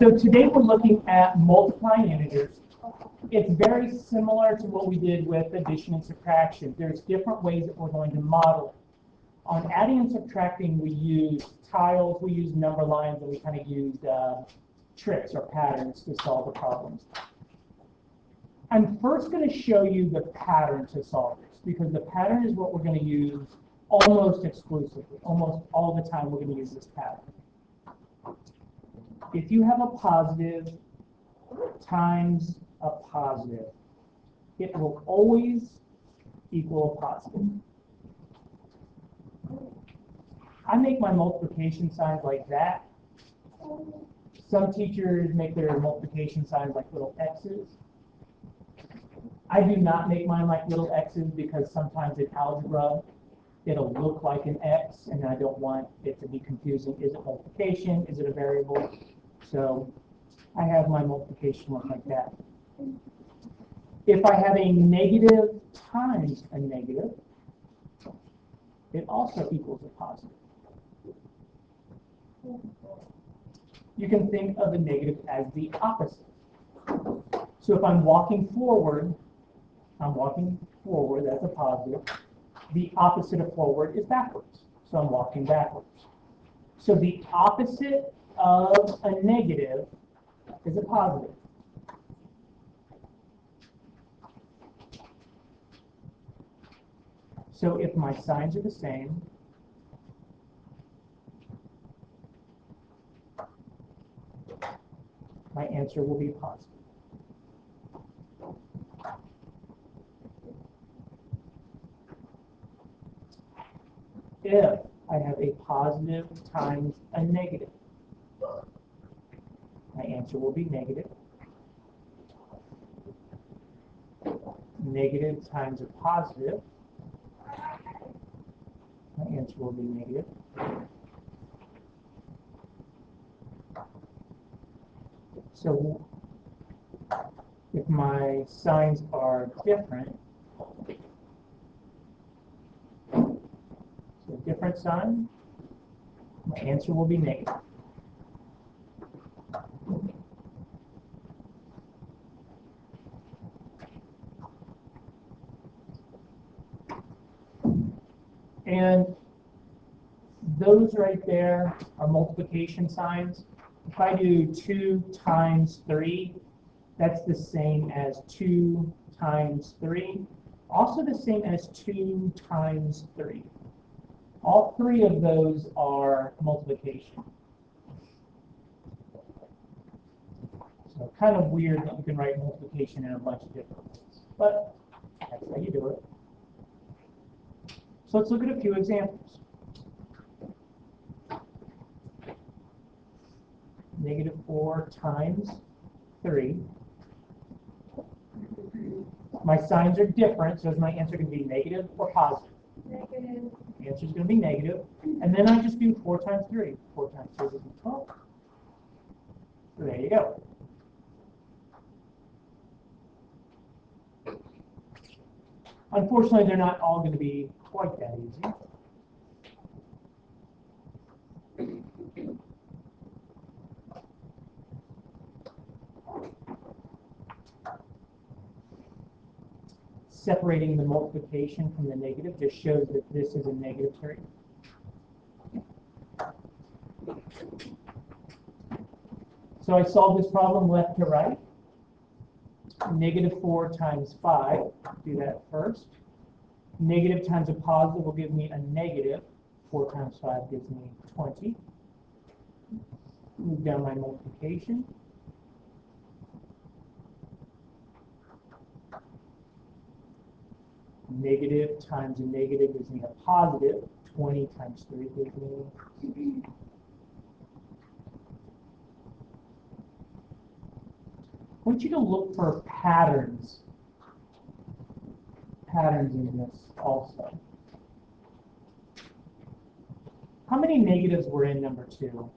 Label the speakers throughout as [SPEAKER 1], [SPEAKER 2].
[SPEAKER 1] So today we're looking at multiplying integers. It's very similar to what we did with addition and subtraction. There's different ways that we're going to model it. On adding and subtracting, we use tiles, we use number lines, and we kind of used tricks or patterns to solve the problems. I'm first going to show you the pattern to solve this, because the pattern is what we're going to use almost exclusively. Almost all the time we're going to use this pattern. If you have a positive times a positive, it will always equal a positive. I make my multiplication signs like that. Some teachers make their multiplication signs like little X's. I do not make mine like little X's because sometimes in algebra it'll look like an X and I don't want it to be confusing. Is it multiplication? Is it a variable? So I have my multiplication look like that. If I have a negative times a negative, it also equals a positive. You can think of a negative as the opposite. So if I'm walking forward, that's a positive. The opposite of forward is backwards. So I'm walking backwards. So the opposite of a negative is a positive. So if my signs are the same, my answer will be positive. If I have a positive times a negative, my answer will be negative. Negative times a positive, my answer will be negative. So if my signs are different, so different sign, my answer will be negative. And those right there are multiplication signs. If I do 2 times 3, that's the same as 2 times 3. Also the same as 2 times 3. All three of those are multiplication. So kind of weird that you can write multiplication in a bunch of different ways. But that's how you do it. So let's look at a few examples. Negative 4 times 3. My signs are different, so is my answer going to be negative or positive? Negative. The answer is going to be negative. And then I just do 4 times 3. 4 times 3 is 12. So there you go. Unfortunately, they're not all going to be quite that easy. Separating the multiplication from the negative just shows that this is a negative 3. So I solved this problem left to right. Negative 4 times 5, do that first. Negative times a positive will give me a negative. 4 times 5 gives me 20. Move down my multiplication. Negative times a negative gives me a positive. 20 times 3 gives me. I want you to look for patterns in this also. How many negatives were in number 2?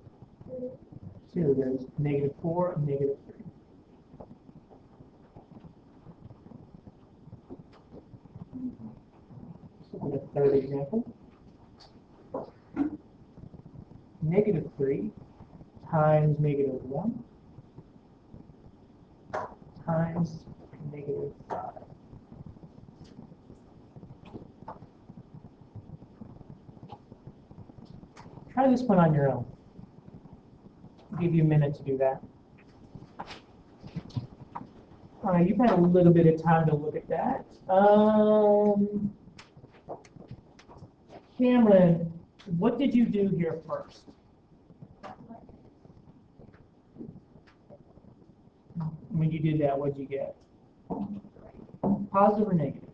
[SPEAKER 1] 2. There's negative 4 and negative 3. The third example. Negative 3 times negative 1 times -5. Try this one on your own. I'll give you a minute to do that. All right, you've had a little bit of time to look at that. Cameron, what did you do here first? When you did that, what did you get? Positive or negative?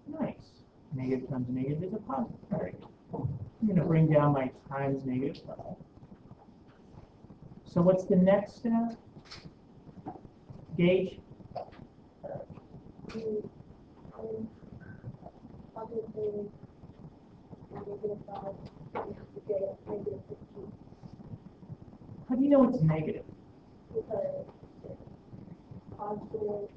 [SPEAKER 1] Nice. Negative times negative is a positive. All right. I'm going to bring down my times -5. So what's the next step? Gage? How do you know it's negative?
[SPEAKER 2] Because positive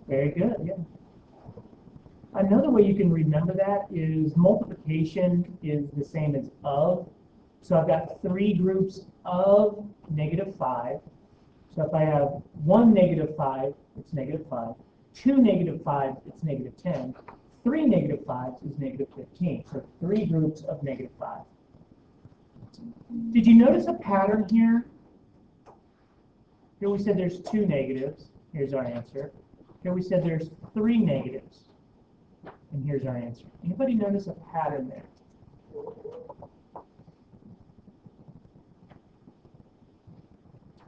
[SPEAKER 1] Very good, yeah. Another way you can remember that is multiplication is the same as of. So I've got 3 groups of -5. So if I have 1 -5, it's -5. 2 -5s, it's -10. 3 -5s is -15. So 3 groups of -5. Did you notice a pattern here? Here we said there's 2 negatives. Here's our answer. Here we said there's 3 negatives. And here's our answer. Anybody notice a pattern there?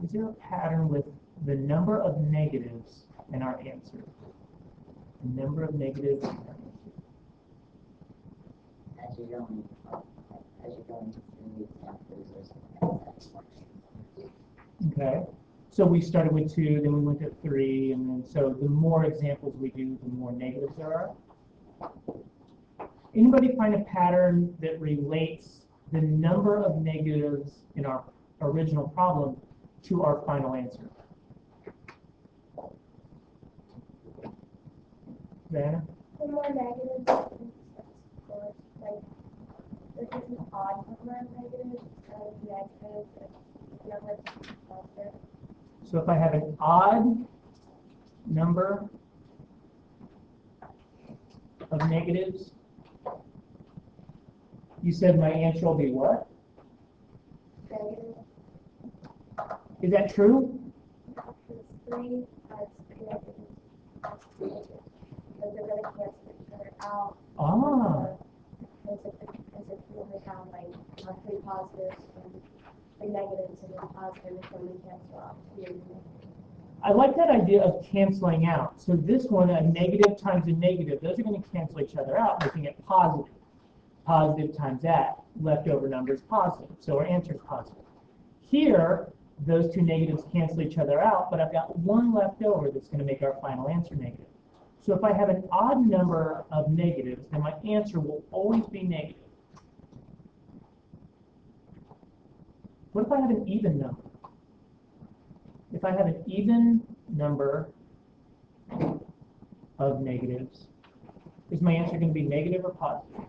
[SPEAKER 1] Is there a pattern with the number of negatives in our answer? The number of negatives in our answer.
[SPEAKER 3] As you're going through the examples,
[SPEAKER 1] Okay. So we started with 2, then we went to 3, and then so the more examples we do, the more negatives there are. Anybody find a pattern that relates the number of negatives in our original problem to our final answer? Diana?
[SPEAKER 2] the more negatives, of course, like this is an odd number of negatives, negative, number positive.
[SPEAKER 1] So if I have an odd number of negatives, you said my answer will be what?
[SPEAKER 2] Negative.
[SPEAKER 1] Is that true?
[SPEAKER 2] It's 3 has 3 negatives. Because they're going to cancel each other out.
[SPEAKER 1] Ah,
[SPEAKER 2] As if you only have like 3 positives and 3 negatives and 1 positive, it's going to cancel out 2 negatives.
[SPEAKER 1] I like that idea of canceling out. So this one, a negative times a negative, those are going to cancel each other out, making it positive. Positive times that, leftover number is positive, so our answer is positive. Here, those 2 negatives cancel each other out, but I've got 1 left over that's going to make our final answer negative. So if I have an odd number of negatives, then my answer will always be negative. What if I have an even number? If I have an even number of negatives, is my answer going to be negative or positive?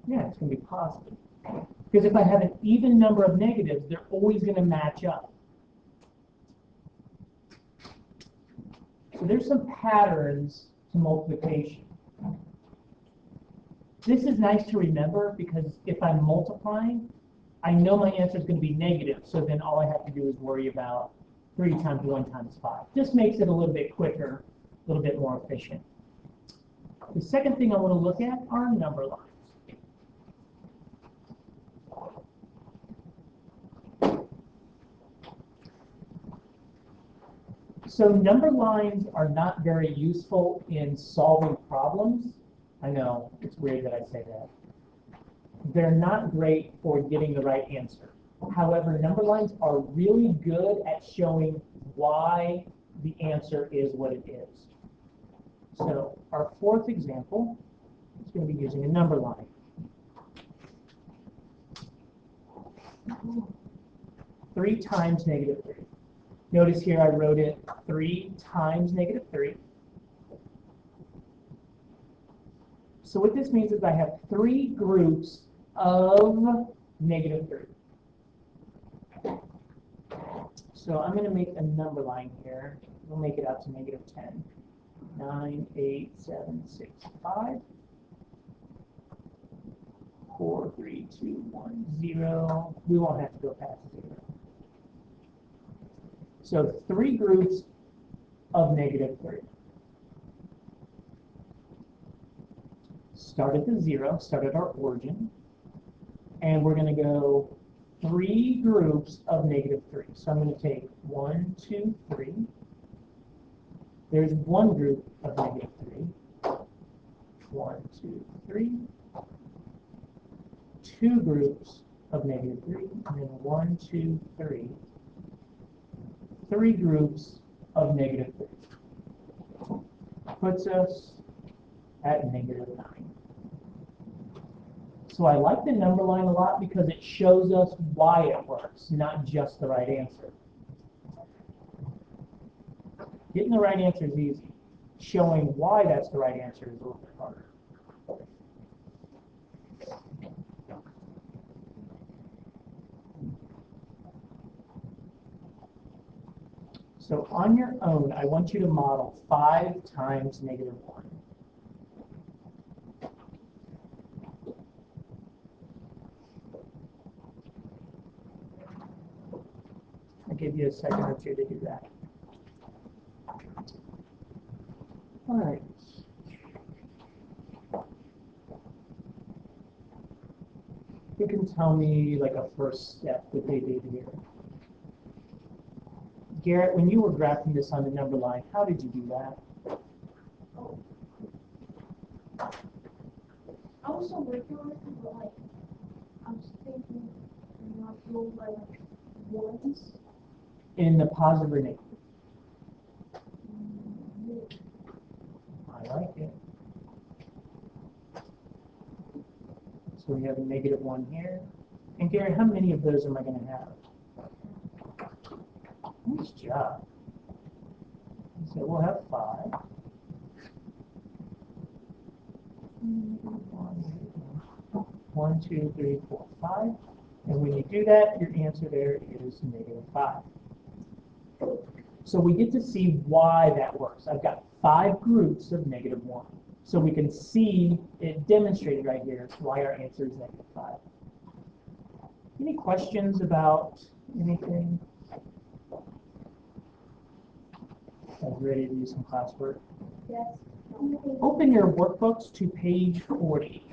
[SPEAKER 1] Yeah, it's going to be positive. Because if I have an even number of negatives, they're always going to match up. So there's some patterns to multiplication. This is nice to remember because if I'm multiplying, I know my answer is going to be negative, so then all I have to do is worry about 3 times 1 times 5. Just makes it a little bit quicker, a little bit more efficient. The second thing I want to look at are number lines. So number lines are not very useful in solving problems. I know, it's weird that I say that. They're not great for getting the right answer. However, number lines are really good at showing why the answer is what it is. So our 4th example is going to be using a number line. Three times -3. Notice here I wrote it 3 times -3. So what this means is I have 3 groups of -3. So I'm going to make a number line here. We'll make it out to -10. 9, 8, 7, 6, 5. 4, 3, 2, 1, 0. We won't have to go past 0. So 3 groups of -3. Start at the 0, start at our origin, and we're going to go 3 groups of -3. So I'm going to take 1, 2, 3. There's 1 group of -3. 1, 2, 3. 2 groups of -3, and then 1, 2, 3. 3 groups of -3. Puts us at -9. So I like the number line a lot because it shows us why it works, not just the right answer. Getting the right answer is easy. Showing why that's the right answer is a little bit harder. So on your own, I want you to model 5 times -1. I'll give you a second or two to do that. All right. You can tell me like a first step that they did here. Garrett, when you were graphing this on the number line, how did you do that?
[SPEAKER 2] I was so working on it, but like, I was thinking, go by like ones.
[SPEAKER 1] In the positive or negative? I like it. So we have a -1 here. And Garrett, how many of those am I going to have? Nice job. So we'll have 5. 1, 2, 3, 4, 5. And when you do that, your answer there is -5. So we get to see why that works. I've got 5 groups of -1. So we can see it demonstrated right here why our answer is -5. Any questions about anything? I'm ready to do some classwork.
[SPEAKER 2] Yes.
[SPEAKER 1] Open your workbooks to page 40.